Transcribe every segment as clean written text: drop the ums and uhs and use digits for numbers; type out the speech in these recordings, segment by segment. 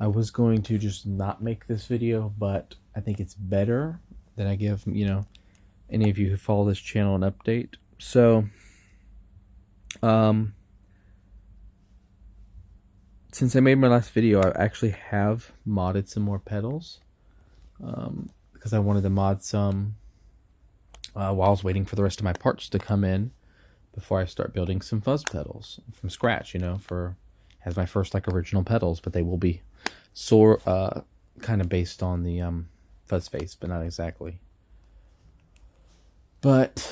I was going to just not make this video, but I think it's better that I give, any of you who follow this channel an update. So, since I made my last video, I actually have modded some more pedals, because I wanted to mod some while I was waiting for the rest of my parts to come in before I start building some fuzz pedals from scratch, as my first original pedals, but they will be kind of based on the fuzz face, but not exactly. But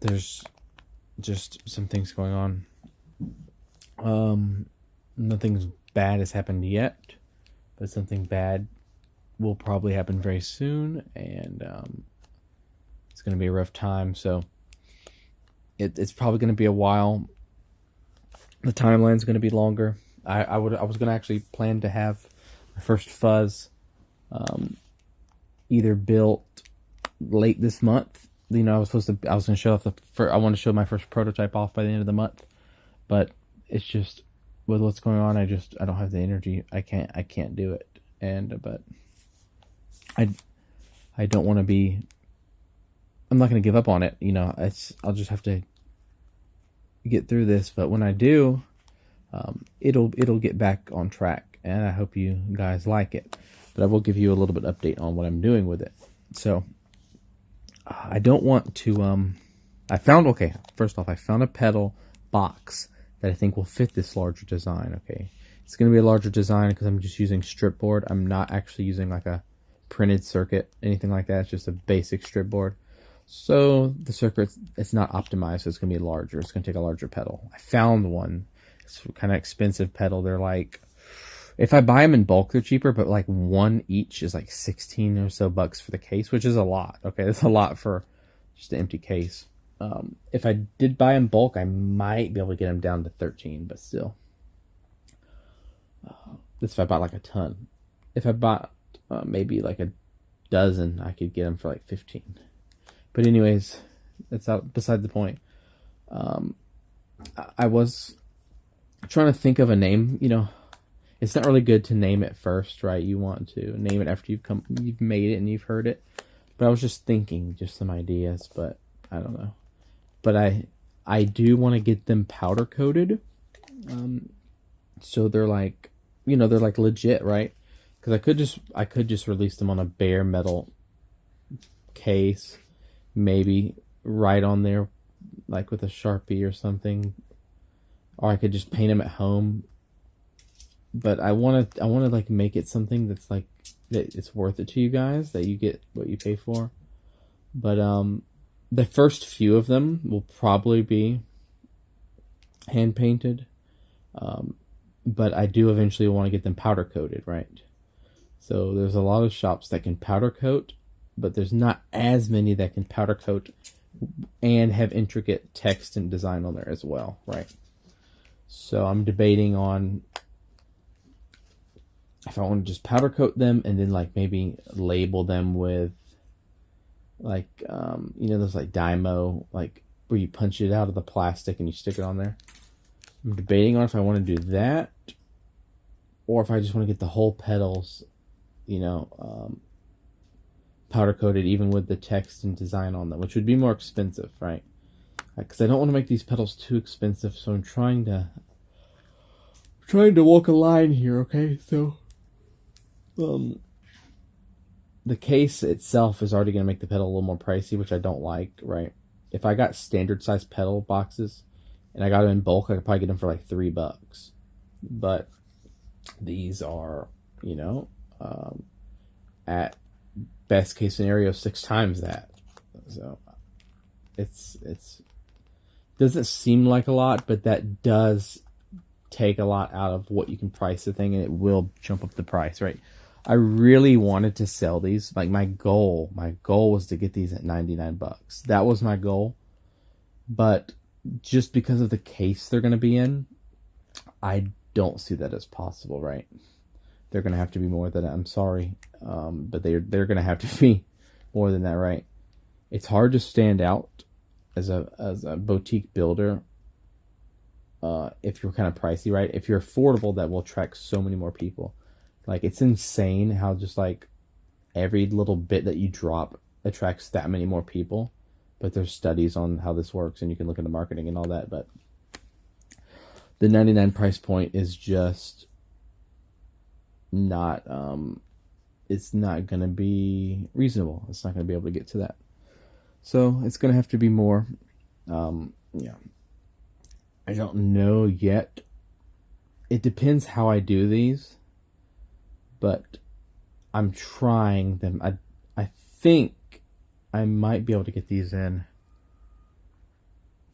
there's just some things going on. Nothing bad has happened yet, but something bad will probably happen very soon, and it's going to be a rough time. So it's probably going to be a while. The timeline's going to be longer. I was going to actually plan to have my first fuzz either built late this month. I was going to show off I want to show my first prototype off by the end of the month, but it's just with what's going on, I don't have the energy. I can't do it. But I don't want to be. I'm not going to give up on it. I'll just have to get through this. But when I do, it'll get back on track, and I hope you guys like it. But I will give you a little bit update on what I'm doing with it. So I don't want to. First off, I found a pedal box that I think will fit this larger design. Okay, it's going to be a larger design because I'm just using strip board. I'm not actually using like a printed circuit, anything like that. It's just a basic strip board. So the circuit, it's not optimized, so it's going to be larger. It's going to take a larger pedal. I found one. It's kind of expensive pedal. They're like, if I buy them in bulk, they're cheaper, but like one each is like 16 or so bucks for the case, which is a lot. Okay, that's a lot for just an empty case. If I did buy in bulk, I might be able to get them down to 13, but still. That's if I bought like a ton. If I bought maybe like a dozen, I could get them for like 15. But anyways, that's beside the point. I was trying to think of a name. It's not really good to name it first, right? You want to name it after you've made it and you've heard it. But I was just thinking, just some ideas, but I don't know. But I do want to get them powder coated, so they're like, they're like legit, right? Because I could just release them on a bare metal case, maybe right on there, like with a Sharpie or something, or I could just paint them at home. But I want to like make it something that's like that it's worth it to you guys, that you get what you pay for. But the first few of them will probably be hand painted, but I do eventually want to get them powder coated, right? So there's a lot of shops that can powder coat, but there's not as many that can powder coat and have intricate text and design on there as well, right? So I'm debating on if I want to just powder coat them and then like maybe label them with like those like Dymo, like where you punch it out of the plastic and you stick it on there. I'm debating on if I want to do that or if I just want to get the whole pedals, powder coated even with the text and design on them, which would be more expensive, right? Because I don't want to make these pedals too expensive, so I'm trying to walk a line here. Okay, so the case itself is already going to make the pedal a little more pricey, which I don't like, right? If I got standard size pedal boxes and I got them in bulk, I could probably get them for like $3. But these are, at best case scenario, 6 times that. So it's doesn't seem like a lot, but that does take a lot out of what you can price the thing, and it will jump up the price, right? I really wanted to sell these. Like my goal was to get these at 99 bucks. That was my goal. But just because of the case they're going to be in, I don't see that as possible, right? They're going to have to be more than that. I'm sorry. But they're going to have to be more than that, right? It's hard to stand out as a boutique builder if you're kind of pricey, right? If you're affordable, that will attract so many more people. Like, it's insane how just like every little bit that you drop attracts that many more people. But there's studies on how this works, and you can look into marketing and all that. But the 99 price point is just not, it's not going to be reasonable. It's not going to be able to get to that. So it's going to have to be more. Yeah. I don't know yet. It depends how I do these, but I'm trying them. I think I might be able to get these in.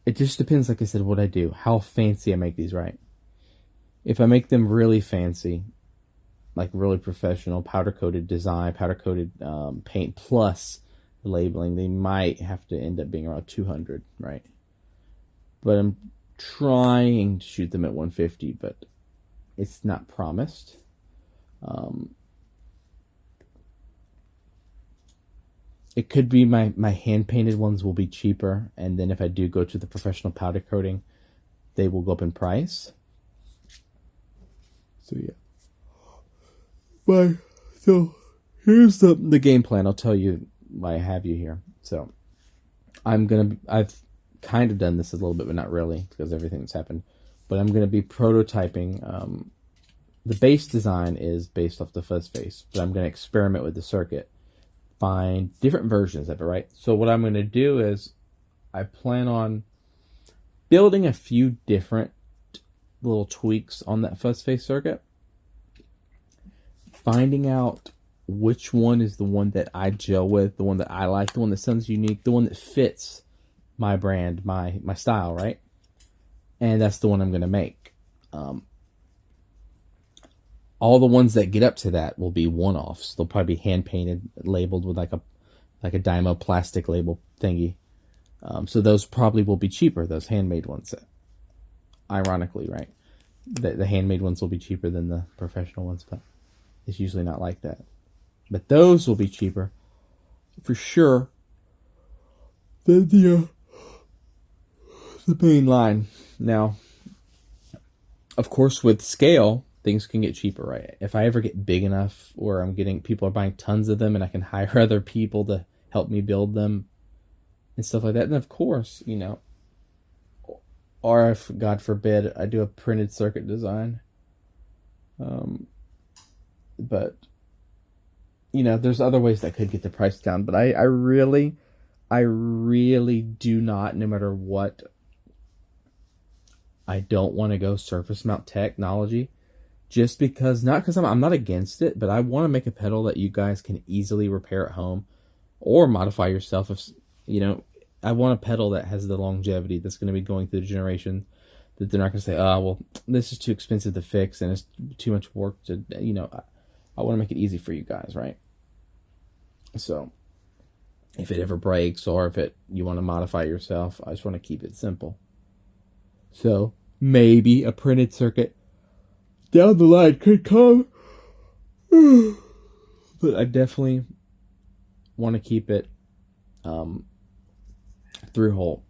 It just depends, like I said, what I do, how fancy I make these, right? If I make them really fancy, like really professional, powder-coated design, powder-coated paint plus labeling, they might have to end up being around 200, right? But I'm trying to shoot them at 150, but it's not promised. It could be my hand-painted ones will be cheaper, and then if I do go to the professional powder coating, they will go up in price. So yeah. But so here's the game plan. I'll tell you why I have you here. So I've kind of done this a little bit, but not really, because everything that's happened. But I'm going to be prototyping. The base design is based off the fuzz face, but I'm going to experiment with the circuit, find different versions of it, right? So what I'm going to do is I plan on building a few different little tweaks on that fuzz face circuit, finding out which one is the one that I gel with, the one that I like, the one that sounds unique, the one that fits my brand, my style, right? And that's the one I'm going to make. All the ones that get up to that will be one-offs. They'll probably be hand-painted, labeled with like a Dymo plastic label thingy. So those probably will be cheaper, those handmade ones. Ironically, right? The handmade ones will be cheaper than the professional ones, but it's usually not like that. But those will be cheaper, for sure, than the main line. Now, of course, with scale, things can get cheaper, right? If I ever get big enough where people are buying tons of them and I can hire other people to help me build them and stuff like that, then of course, or if, God forbid, I do a printed circuit design. But, there's other ways that could get the price down. But I really do not, no matter what, I don't want to go surface mount technology. Just because, not because I'm not against it, but I want to make a pedal that you guys can easily repair at home or modify yourself. If I want a pedal that has the longevity that's going to be going through the generation, that they're not going to say, oh, well, this is too expensive to fix and it's too much work to, I want to make it easy for you guys, right? So if it ever breaks or if you want to modify yourself, I just want to keep it simple. So maybe a printed circuit down the line could come, but I definitely want to keep it through hole,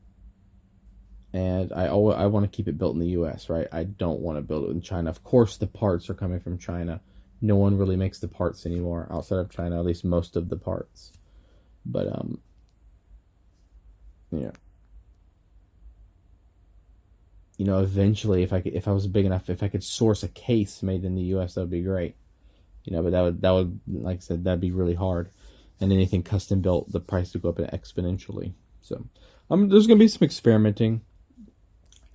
and I want to keep it built in the U.S. right? I don't want to build it in China. Of course, the parts are coming from China. No one really makes the parts anymore outside of China, at least most of the parts. But yeah. Eventually, if I was big enough, if I could source a case made in the U.S., that would be great. But that would, like I said, that'd be really hard. And anything custom built, the price would go up exponentially. So, there's going to be some experimenting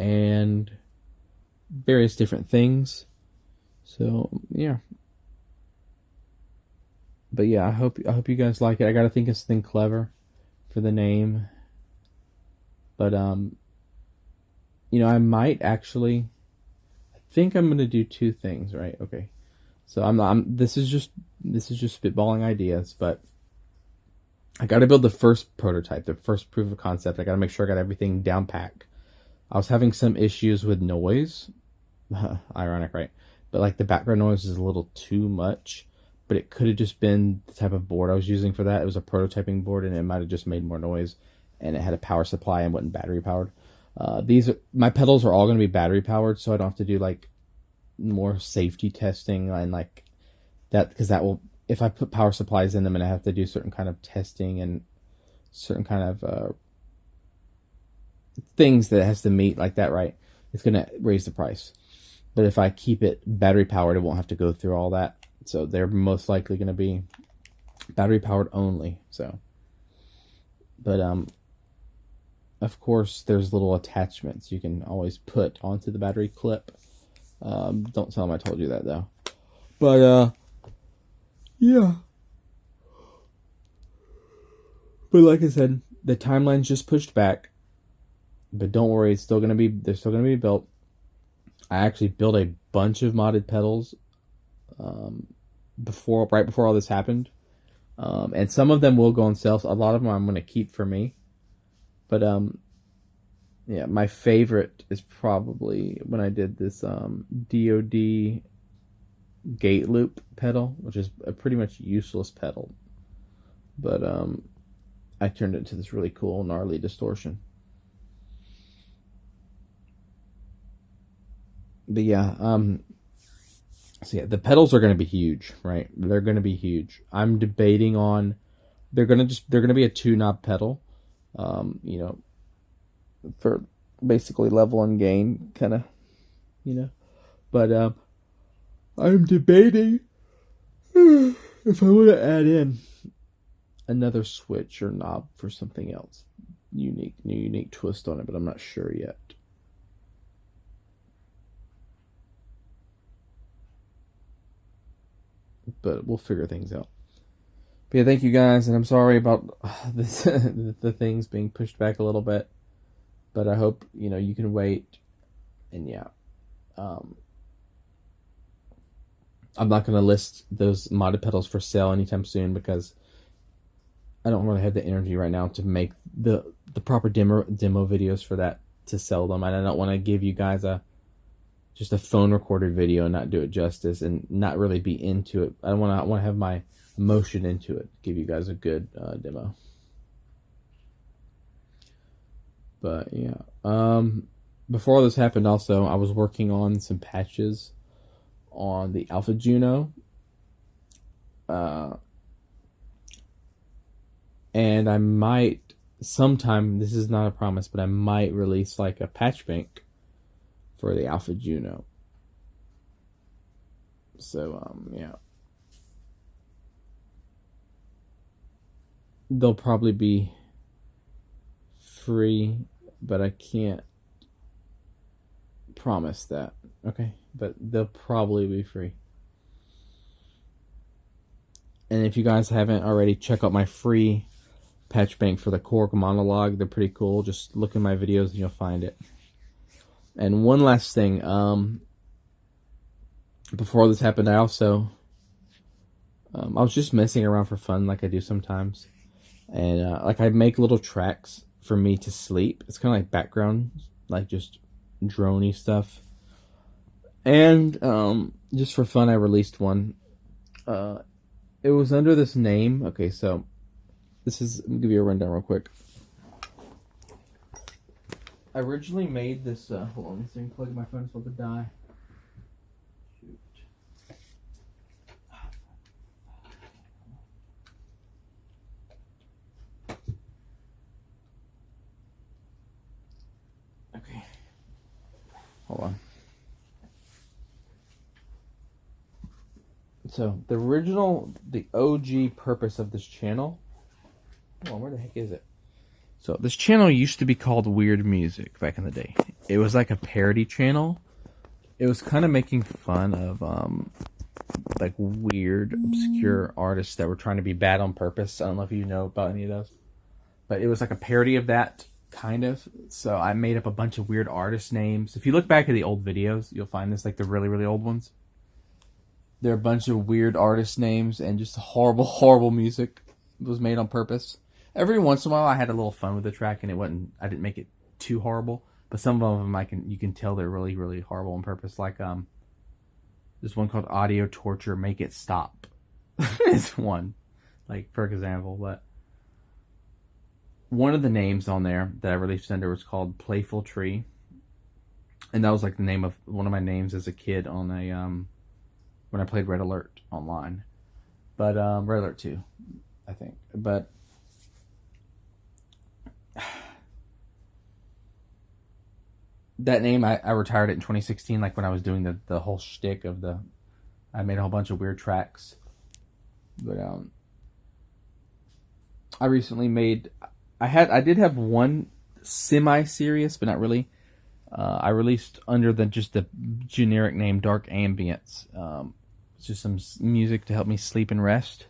and various different things. So, yeah. But yeah, I hope you guys like it. I got to think of something clever for the name. But I might actually. I think I'm gonna do two things, right? Okay, so this is just spitballing ideas, but I got to build the first prototype, the first proof of concept. I got to make sure I got everything down pack. I was having some issues with noise, ironic, right? But like the background noise is a little too much. But it could have just been the type of board I was using for that. It was a prototyping board, and it might have just made more noise, and it had a power supply and wasn't battery powered. My pedals are all going to be battery powered, so I don't have to do like more safety testing and like that, because that will, if I put power supplies in them and I have to do certain kind of testing and certain kind of things that it has to meet like that, right? It's going to raise the price. But if I keep it battery powered, it won't have to go through all that. So they're most likely going to be battery powered only. So, but of course, there's little attachments you can always put onto the battery clip. Don't tell them I told you that though. But yeah. But like I said, the timeline's just pushed back. But don't worry, they're still gonna be built. I actually built a bunch of modded pedals right before all this happened. And some of them will go on sale. So a lot of them I'm gonna keep for me. But yeah, my favorite is probably when I did this DoD gate loop pedal, which is a pretty much useless pedal. But I turned it into this really cool gnarly distortion. But yeah, so yeah, the pedals are going to be huge, right? They're going to be huge. I'm debating on they're going to be a 2-knob pedal, you know, for basically level and gain kind of, you know. But I'm debating if I want to add in another switch or knob for something else unique twist on it, but I'm not sure yet. But we'll figure things out. But yeah, thank you guys, and I'm sorry about this, the things being pushed back a little bit. But I hope, you know, you can wait. And yeah, I'm not going to list those modded pedals for sale anytime soon because I don't really have the energy right now to make the proper demo videos for that to sell them. And I don't want to give you guys just a phone recorded video and not do it justice and not really be into it. I want to have my emotion into it, give you guys a good demo. But yeah, before all this happened, also I was working on some patches on the Alpha Juno, and I might sometime. This is not a promise, but I might release like a patch bank for the Alpha Juno. So yeah, they'll probably be free, but I can't promise that. Okay, but they'll probably be free. And if you guys haven't already, check out my free patch bank for the Korg monologue. They're pretty cool. Just look in my videos and you'll find it. And one last thing, before this happened, I also, I was just messing around for fun like I do sometimes. And like I make little tracks for me to sleep. It's kind of like background, like just droney stuff. And just for fun, I released one. It was under this name. Okay, so this is, let me give you a rundown real quick. I originally made this, hold on, this thing plug my phone, it's about to die. Shoot. Okay. Hold on. So, the OG purpose of this channel, hold on, where the heck is it? So this channel used to be called Weird Music back in the day. It was like a parody channel. It was kind of making fun of like weird, obscure artists that were trying to be bad on purpose. I don't know if you know about any of those. But it was like a parody of that, kind of. So I made up a bunch of weird artist names. If you look back at the old videos, you'll find this, like the really, really old ones. There are a bunch of weird artist names and just horrible, horrible music was made on purpose. Every once in a while, I had a little fun with the track, and I didn't make it too horrible. But some of them, you can tell they're really, really horrible on purpose. Like there's one called "Audio Torture, Make It Stop." It's one, like for example. But one of the names on there that I released under was called Playful Tree, and that was like the name of one of my names as a kid on a when I played Red Alert online, but Red Alert 2, I think. But that name, I retired it in 2016, like when I was doing the whole shtick of I made a whole bunch of weird tracks. But I recently made, I did have one semi-serious, but not really. I released under just the generic name Dark Ambience. It's just some music to help me sleep and rest,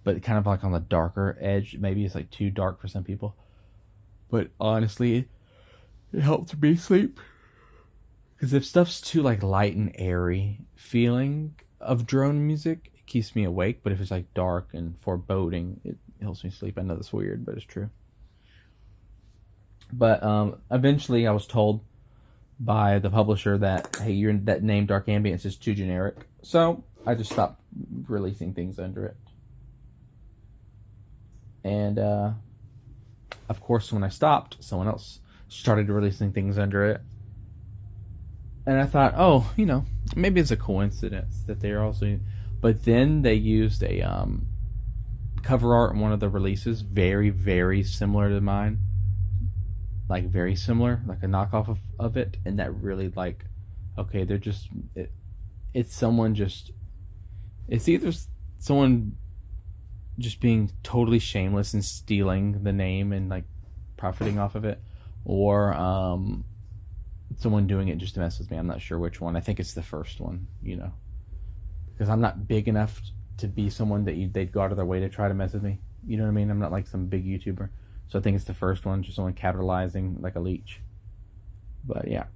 but kind of like on the darker edge. Maybe it's like too dark for some people, but honestly, it helps me sleep. Because if stuff's too like light and airy feeling of drone music, it keeps me awake. But if it's like dark and foreboding, it helps me sleep. I know that's weird, but it's true. But eventually I was told by the publisher that, hey, that name Dark Ambience is too generic. So I just stopped releasing things under it. And of course, when I stopped, someone else started releasing things under it. And I thought, oh, maybe it's a coincidence that they're also... But then they used a cover art in one of the releases, very, very similar to mine. Like, very similar, like a knockoff of it. And that really, like, okay, they're just... It's someone just... It's either someone just being totally shameless and stealing the name and, like, profiting off of it. Or... someone doing it just to mess with me. I'm not sure which one. I think it's the first one, because I'm not big enough to be someone that they'd go out of their way to try to mess with me. You know what I mean? I'm not like some big YouTuber. So I think it's the first one, just someone capitalizing like a leech. But yeah.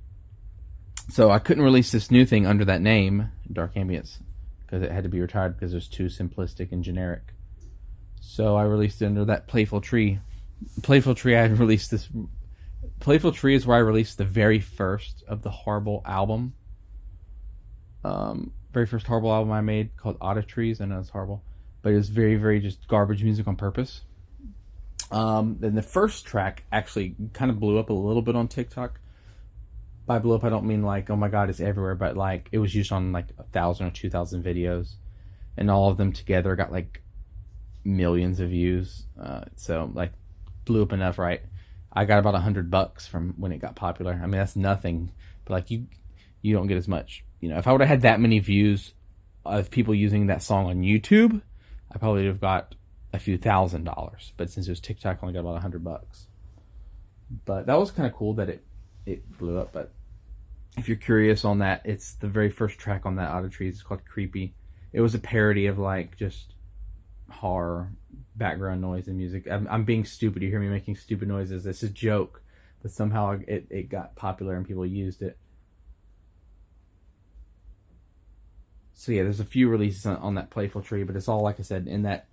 So I couldn't release this new thing under that name, Dark Ambience, because it had to be retired because it was too simplistic and generic. So I released it under that Playful Tree. Playful Tree, I had released this... Playful Tree is where I released the very first of the Horrible album. Very first Horrible album I made, called Auditories. I know it's horrible, but it was very, very just garbage music on purpose. Then the first track actually kind of blew up a little bit on TikTok. By blew up, I don't mean like, oh my god, it's everywhere, but like it was used on like 1,000 or 2,000 videos, and all of them together got like millions of views. So like blew up enough, right? I got about $100 from when it got popular. I mean, that's nothing, but like you don't get as much. If I would have had that many views of people using that song on YouTube, I probably would have got a few $1,000. But since it was TikTok, I only got about $100. But that was kind of cool that it blew up. But if you're curious on that, it's the very first track on that Auditories. It's called Creepy. It was a parody of like just horror background noise and music. I'm being stupid. You hear me making stupid noises. It's a joke, but somehow it got popular and people used it. So yeah, there's a few releases on that Playful Tree, but it's all, like I said, in that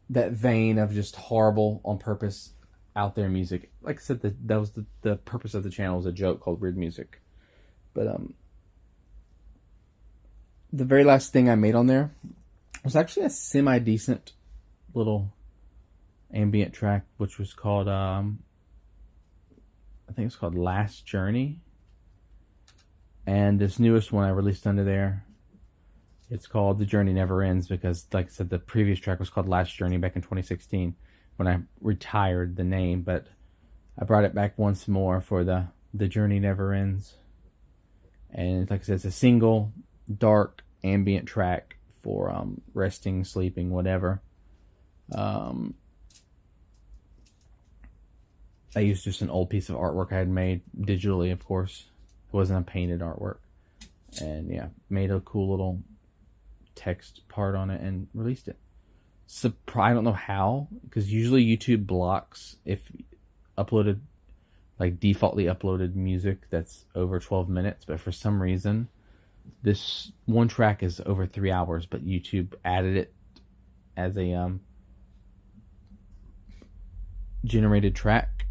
vein of just horrible on purpose out there music. Like I said, that was the purpose of the channel, was a joke called Weird Music. But the very last thing I made on there was actually a semi-decent little ambient track, which was called I think it's called Last Journey. And this newest one I released under there, it's called The Journey Never Ends, because like I said, the previous track was called Last Journey back in 2016 when I retired the name, but I brought it back once more for the Journey Never Ends. And like I said, it's a single dark ambient track for resting, sleeping, whatever. I used just an old piece of artwork I had made digitally, of course. It wasn't a painted artwork. And yeah, made a cool little text part on it and released it. I don't know how, because usually YouTube blocks if uploaded, like defaultly uploaded music that's over 12 minutes, but for some reason this one track is over 3 hours, but YouTube added it as a generated track.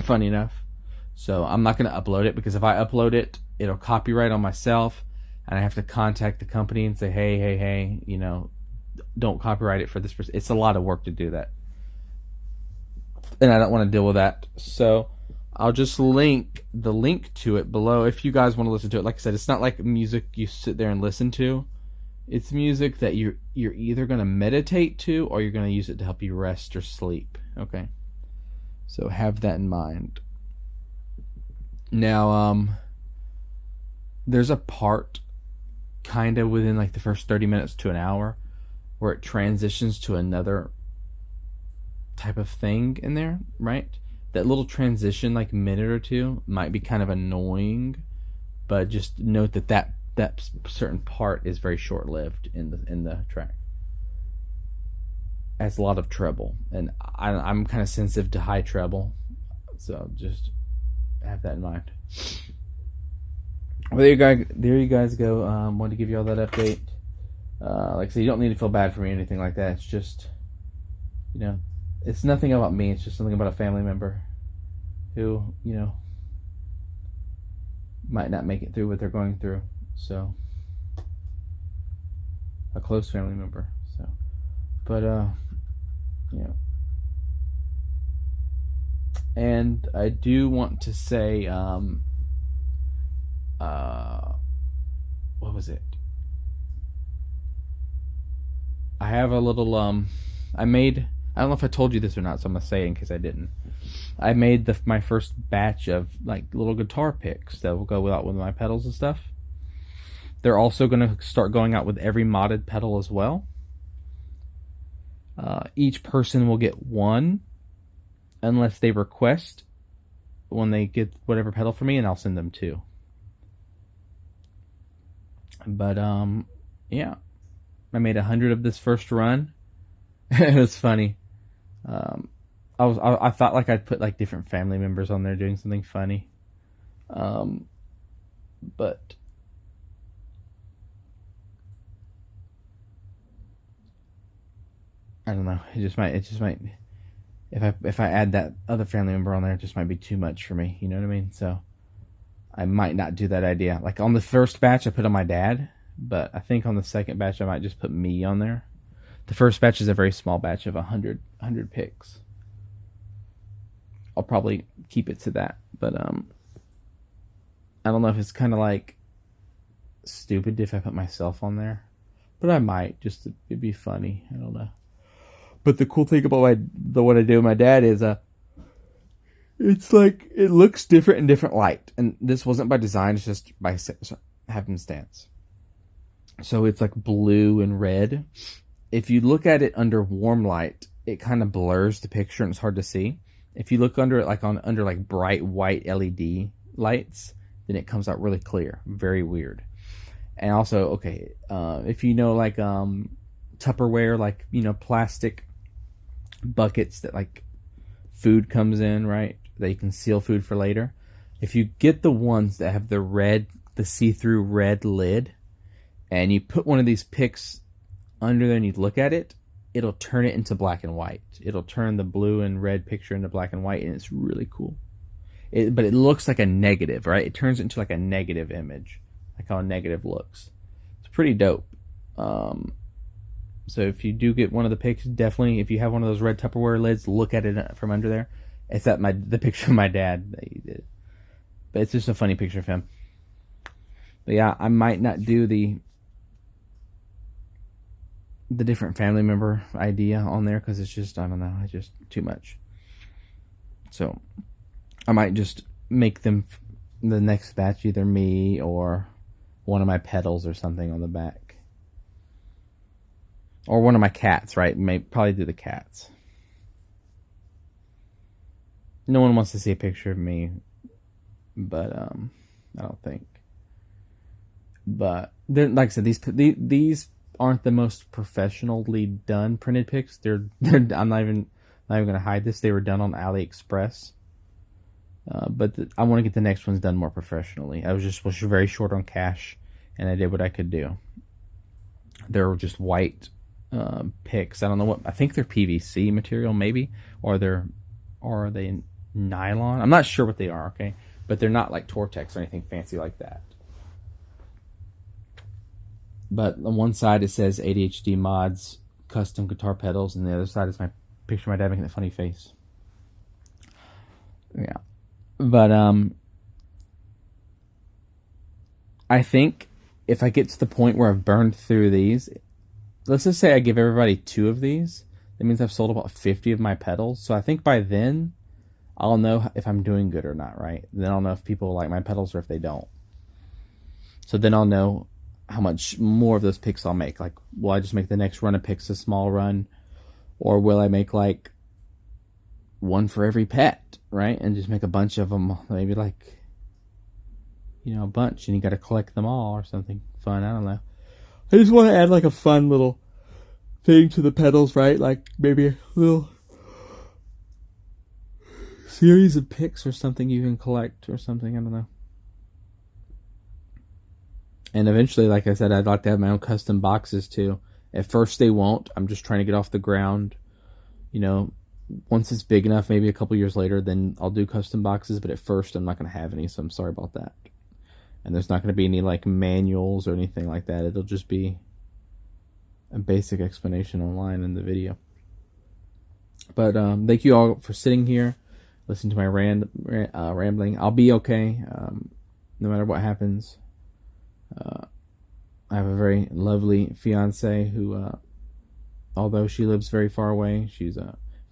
Funny enough. So I'm not going to upload it, because if I upload it, it'll copyright on myself, and I have to contact the company and say, hey, don't copyright it for this person. It's a lot of work to do that. and I don't want to deal with that. So I'll just link the link to it below if you guys want to listen to it. Like I said, it's not like music you sit there and listen to. It's music that you're either going to meditate to or you're going to use it to help you rest or sleep. Okay? So have that in mind. Now, there's a part kind of within like the first 30 minutes to an hour where it transitions to another type of thing in there, right? That little transition, like minute or two, might be kind of annoying, but just note that certain part is very short-lived in the track. It has a lot of treble, and I'm kind of sensitive to high treble, so just have that in mind. Well, there you guys go. Wanted to give you all that update. Like I said, you don't need to feel bad for me or anything like that. It's just, it's nothing about me. It's just something about a family member who, might not make it through what they're going through. So, a close family member. So, but and I do want to say, what was it? I have a little, I don't know if I told you this or not, so I'm going to say it in case I didn't. I made my first batch of like little guitar picks that will go out with my pedals and stuff. They're also going to start going out with every modded pedal as well. Each person will get one unless they request when they get whatever pedal for me, and I'll send them two. But yeah, I made 100 of this first run. It was funny. I thought like I'd put like different family members on there doing something funny, but I don't know. It just might. If I add that other family member on there, it just might be too much for me. You know what I mean? So I might not do that idea. Like on the first batch, I put on my dad, but I think on the second batch, I might just put me on there. The first batch is a very small batch of 100 picks. I'll probably keep it to that, but I don't know if it's kind of like stupid if I put myself on there, but I might it'd be funny. I don't know. But the cool thing about what I do with my dad is it's like it looks different in different light, and this wasn't by design; it's just by happenstance. So it's like blue and red. If you look at it under warm light, it kind of blurs the picture and it's hard to see. If you look under it under bright white LED lights, then it comes out really clear. Very weird. And also, okay, if you know Tupperware, plastic buckets that like food comes in, right? That you can seal food for later. If you get the ones that have the see-through red lid, and you put one of these picks under there and you look at it, it'll turn it into black and white. It'll turn the blue and red picture into black and white, and it's really cool. But it looks like a negative, right? It turns it into like a negative image, like how a negative looks. It's pretty dope. So if you do get one of the picks, definitely, if you have one of those red Tupperware lids, look at it from under there. It's the picture of my dad that he did. But it's just a funny picture of him. But yeah, I might not do the different family member idea on there because it's just, I don't know, it's just too much. So I might just make them the next batch either me or one of my pedals or something on the back. Or one of my cats, right? Probably do the cats. No one wants to see a picture of me, but I don't think. But like I said, these aren't the most professionally done printed pics. I'm not even gonna hide this. They were done on AliExpress. But I want to get the next ones done more professionally. I was very short on cash, and I did what I could do. They're just white picks. I don't know what. I think they're PVC material, maybe, or are they nylon? I'm not sure what they are. Okay, but they're not like Tortex or anything fancy like that. But on one side it says ADHD Mods Custom Guitar Pedals, and the other side is my picture of my dad making a funny face. Yeah. But I think if I get to the point where I've burned through these, let's just say I give everybody 2 of these, that means I've sold about 50 of my pedals. So I think by then I'll know if I'm doing good or not, right? Then I'll know if people like my pedals or if they don't. So then I'll know how much more of those picks I'll make. Like, will I just make the next run of picks a small run? Or will I make like one for every pet, right? And just make a bunch of them, maybe like, a bunch, and you got to collect them all or something fun. I don't know. I just want to add like a fun little thing to the pedals, right? Like maybe a little series of picks or something you can collect or something. I don't know. And eventually, like I said, I'd like to have my own custom boxes too. At first they won't. I'm just trying to get off the ground. Once it's big enough, maybe a couple years later, then I'll do custom boxes. But at first, I'm not going to have any, so I'm sorry about that. And there's not going to be any like manuals or anything like that. It'll just be a basic explanation online in the video. But thank you all for sitting here, listening to my rambling. I'll be okay, no matter what happens. I have a very lovely fiance who, although she lives very far away, she's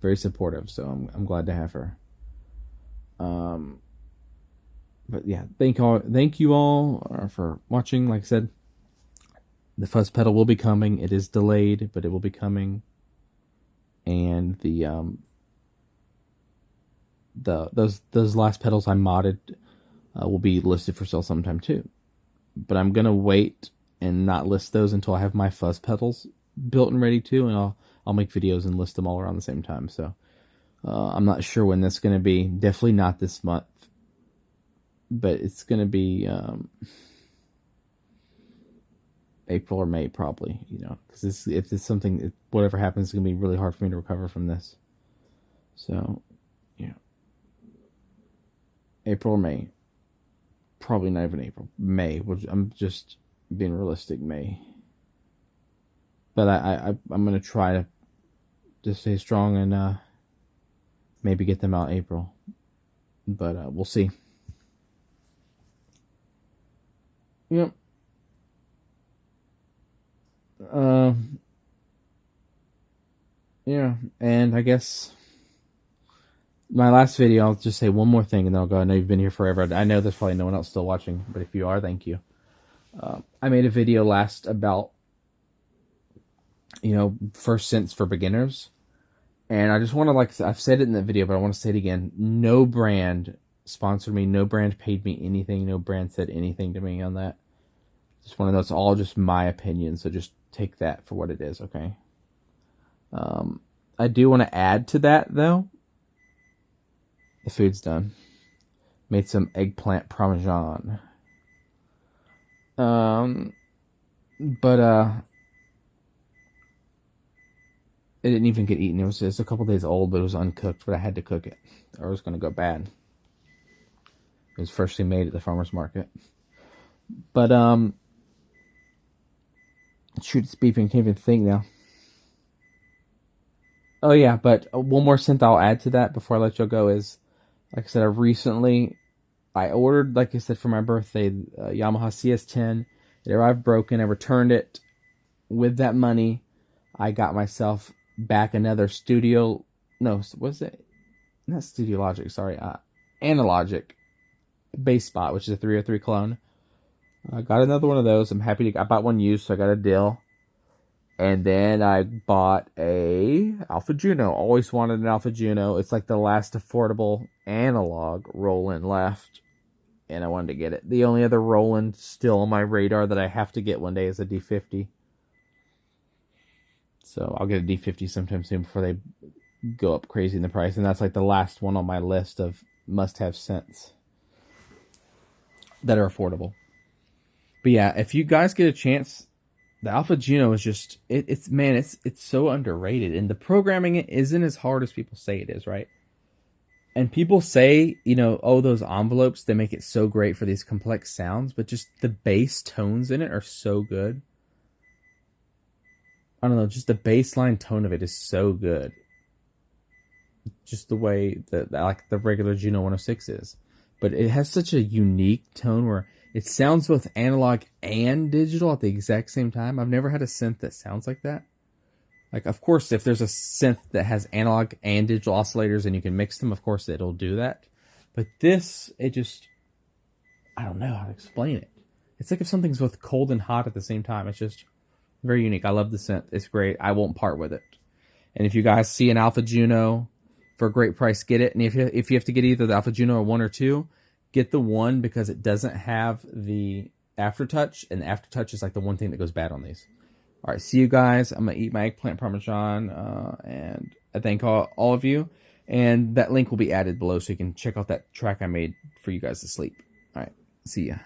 very supportive. So I'm glad to have her. But yeah, thank you all for watching. Like I said, the fuzz pedal will be coming. It is delayed, but it will be coming. And those last pedals I modded will be listed for sale sometime too. But I'm gonna wait and not list those until I have my fuzz pedals built and ready to, and I'll make videos and list them all around the same time. So I'm not sure when that's gonna be. Definitely not this month. But it's going to be April or May probably, because if it's something, whatever happens, it's going to be really hard for me to recover from this. So, April or May. Probably not even April. May. I'm just being realistic, May. But I'm going to try to just stay strong and maybe get them out April. But we'll see. Yep. Yeah, and I guess my last video, I'll just say one more thing, and then I'll go. I know you've been here forever. I know there's probably no one else still watching, but if you are, thank you. I made a video last about, first cents for beginners, and I just want to, I've said it in the video, but I want to say it again. No brand sponsored me. No brand paid me anything. No brand said anything to me on that. Just one of those, all just my opinion. So just take that for what it is, okay? I do want to add to that, though. The food's done. Made some eggplant parmesan. But it didn't even get eaten. It was just a couple days old, but it was uncooked. But I had to cook it, or it was going to go bad. It was freshly made at the farmer's market. But shoot, it's beeping. Can't even think now. Oh yeah, but one more cent I'll add to that before I let you go is, like I said, I ordered, like I said, for my birthday, Yamaha CS10. It arrived broken. I returned it. With that money, I got myself back another Analogic bass spot, which is a 303 clone. I got another one of those. I bought one used, so I got a deal. And then I bought a Alpha Juno. Always wanted an Alpha Juno. It's like the last affordable analog Roland left. And I wanted to get it. The only other Roland still on my radar that I have to get one day is a D50. So I'll get a D50 sometime soon before they go up crazy in the price. And that's like the last one on my list of must-have cents that are affordable. But yeah, if you guys get a chance, the Alpha Juno is just, it's so underrated. And the programming isn't as hard as people say it is, right? And people say, those envelopes, they make it so great for these complex sounds, but just the bass tones in it are so good. I don't know, just the bass line tone of it is so good. just the way that like the regular Juno 106 is. But it has such a unique tone where it sounds both analog and digital at the exact same time. I've never had a synth that sounds like that. Like, of course, if there's a synth that has analog and digital oscillators and you can mix them, of course, it'll do that. But this, it just, I don't know how to explain it. It's like if something's both cold and hot at the same time. It's just very unique. I love the synth. It's great. I won't part with it. And if you guys see an Alpha Juno for a great price, get it. And if you have to get either the Alpha Juno or 1 or 2, get the 1 because it doesn't have the aftertouch, and the aftertouch is like the one thing that goes bad on these. All right, see you guys. I'm gonna eat my eggplant parmesan, and I thank all of you. And that link will be added below so you can check out that track I made for you guys to sleep. All right, see ya.